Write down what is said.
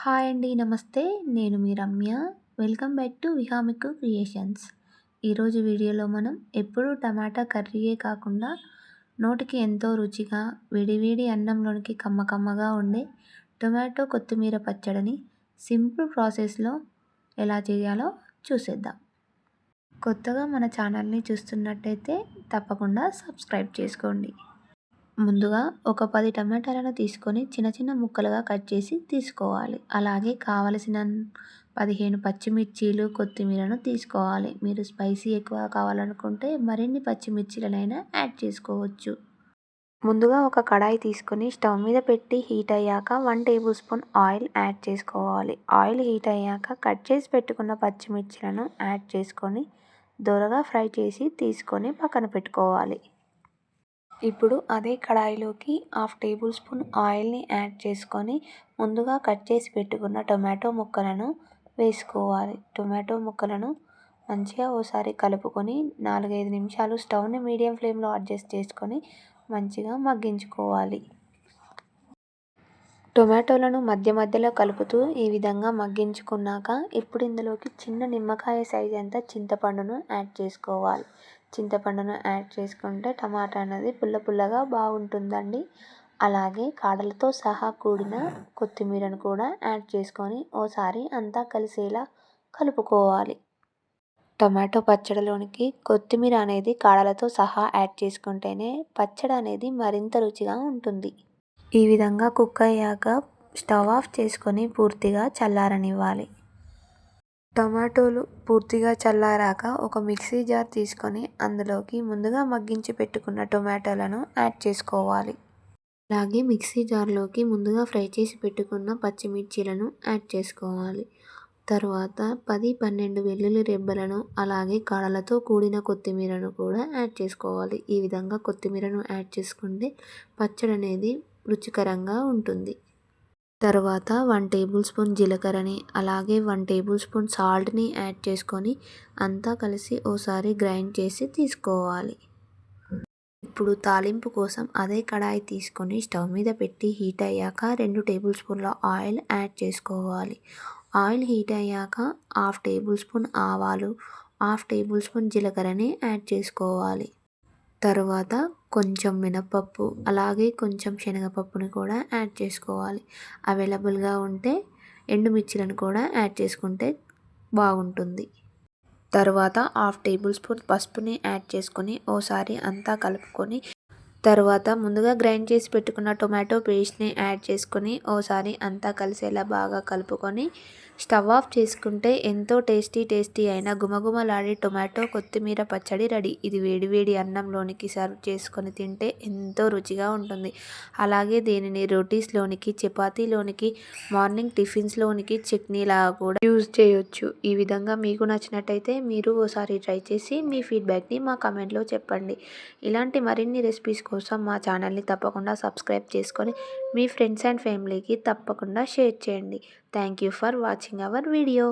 Hi అండి. నమస్తే. నేను మీ Ramya. Welcome back to Vihamiku creations. ఈరోజు వీడియోలో మనం ఎప్పుడూ టమాటా కర్రీయే కాకుండా నోటికి ఎంతో రుచిగా వేడివేడి అన్నంలోనికి కమ్మగా ఉండే టొమాటో కొత్తిమీర పచ్చడిని సింపుల్ ప్రాసెస్లో ఎలా చేయాలో చూసేద్దాం. కొత్తగా మన ఛానల్ని చూస్తున్నట్టయితే తప్పకుండా సబ్స్క్రైబ్ చేసుకోండి. ముందుగా ఒక 10 టమాటాలను తీసుకొని చిన్న ముక్కలుగా కట్ చేసి తీసుకోవాలి. అలాగే కావలసిన 15 పచ్చిమిర్చీలు, కొత్తిమీరను తీసుకోవాలి. మీరు స్పైసీ ఎక్కువ కావాలనుకుంటే మరిన్ని పచ్చిమిర్చీలనైనా యాడ్ చేసుకోవచ్చు. ముందుగా ఒక కడాయి తీసుకొని స్టవ్ మీద పెట్టి హీట్ అయ్యాక 1 టేబుల్ స్పూన్ ఆయిల్ యాడ్ చేసుకోవాలి. ఆయిల్ హీట్ అయ్యాక కట్ చేసి పెట్టుకున్న పచ్చిమిర్చీలను యాడ్ చేసుకొని దోరగా ఫ్రై చేసి తీసుకొని పక్కన పెట్టుకోవాలి. ఇప్పుడు అదే కడాయిలోకి 1/2 టేబుల్ స్పూన్ ఆయిల్ని యాడ్ చేసుకొని ముందుగా కట్ చేసి పెట్టుకున్న టొమాటో ముక్కలను వేసుకోవాలి. టొమాటో ముక్కలను మంచిగా ఓసారి కలుపుకొని 4-5 నిమిషాలు స్టవ్ని మీడియం ఫ్లేమ్లో అడ్జస్ట్ చేసుకొని మంచిగా మగ్గించుకోవాలి. టొమాటోలను మధ్యలో కలుపుతూ ఈ విధంగా మగ్గించుకున్నాక ఇప్పుడు ఇందులోకి చిన్న నిమ్మకాయ సైజ్ అంత చింతపండును యాడ్ చేసుకోవాలి. చింతపండును యాడ్ చేసుకుంటే టమాటా అనేది పుల్లగా బాగుంటుందండి. అలాగే కాడలతో సహా కూడిన కొత్తిమీరను కూడా యాడ్ చేసుకొని ఓసారి అంతా కలిసేలా కలుపుకోవాలి. టమాటో పచ్చడిలోనికి కొత్తిమీర అనేది కాడలతో సహా యాడ్ చేసుకుంటేనే పచ్చడి అనేది మరింత రుచిగా ఉంటుంది. ఈ విధంగా కుక్ అయ్యాక స్టవ్ ఆఫ్ చేసుకొని పూర్తిగా చల్లారనివ్వాలి. టమాటోలు పూర్తిగా చల్లారాక ఒక మిక్సీ జార్ తీసుకొని అందులోకి ముందుగా మగ్గించి పెట్టుకున్న టొమాటోలను యాడ్ చేసుకోవాలి. అలాగే మిక్సీ జార్లోకి ముందుగా ఫ్రై చేసి పెట్టుకున్న పచ్చిమిర్చీలను యాడ్ చేసుకోవాలి. తర్వాత 10-12 వెల్లుల్లి రెబ్బలను అలాగే కాడలతో కూడిన కొత్తిమీరను కూడా యాడ్ చేసుకోవాలి. ఈ విధంగా కొత్తిమీరను యాడ్ చేసుకుంటే పచ్చడి అనేది రుచికరంగా ఉంటుంది. తర్వాత 1 టేబుల్ స్పూన్ జీలకర్రని అలాగే 1 టేబుల్ స్పూన్ సాల్ట్ని యాడ్ చేసుకొని అంతా కలిసి ఓసారి గ్రైండ్ చేసి తీసుకోవాలి. ఇప్పుడు తాలింపు కోసం అదే కడాయి తీసుకొని స్టవ్ మీద పెట్టి హీట్ అయ్యాక 2 టేబుల్ స్పూన్ల ఆయిల్ యాడ్ చేసుకోవాలి. ఆయిల్ హీట్ అయ్యాక 1/2 టేబుల్ స్పూన్ ఆవాలు, 1/2 టేబుల్ స్పూన్ జీలకర్రని యాడ్ చేసుకోవాలి. తర్వాత కొంచెం మినపప్పు అలాగే కొంచెం శనగపప్పుని కూడా యాడ్ చేసుకోవాలి. అవైలబుల్గా ఉంటే ఎండుమిర్చిలను కూడా యాడ్ చేసుకుంటే బాగుంటుంది. తర్వాత 1/2 టేబుల్ స్పూన్ పసుపుని యాడ్ చేసుకొని ఓసారి అంతా కలుపుకొని తర్వాత ముందుగా గ్రైండ్ చేసి పెట్టుకున్న టొమాటో పేస్ట్ని యాడ్ చేసుకొని ఓసారి అంతా కలిసేలా బాగా కలుపుకొని స్టవ్ ఆఫ్ చేసుకుంటే ఎంతో టేస్టీ అయిన గుమగుమలాడే టొమాటో కొత్తిమీర పచ్చడి రెడీ. ఇది వేడివేడి అన్నంలోనికి సర్వ్ చేసుకొని తింటే ఎంతో రుచిగా ఉంటుంది. అలాగే దీనిని రోటీస్లోనికి, చపాతీలోనికి, మార్నింగ్ టిఫిన్స్లోనికి చట్నీలాగా కూడా యూజ్ చేయొచ్చు. ఈ విధంగా మీకు నచ్చినట్టయితే మీరు ఓసారి ట్రై చేసి మీ ఫీడ్బ్యాక్ని మా కామెంట్లో చెప్పండి. ఇలాంటి మరిన్ని రెసిపీస్ కోసం మా ఛానల్ని తప్పకుండా సబ్స్క్రైబ్ చేసుకొని మీ ఫ్రెండ్స్ అండ్ ఫ్యామిలీకి తప్పకుండా షేర్ చేయండి. Thank you for watching our video.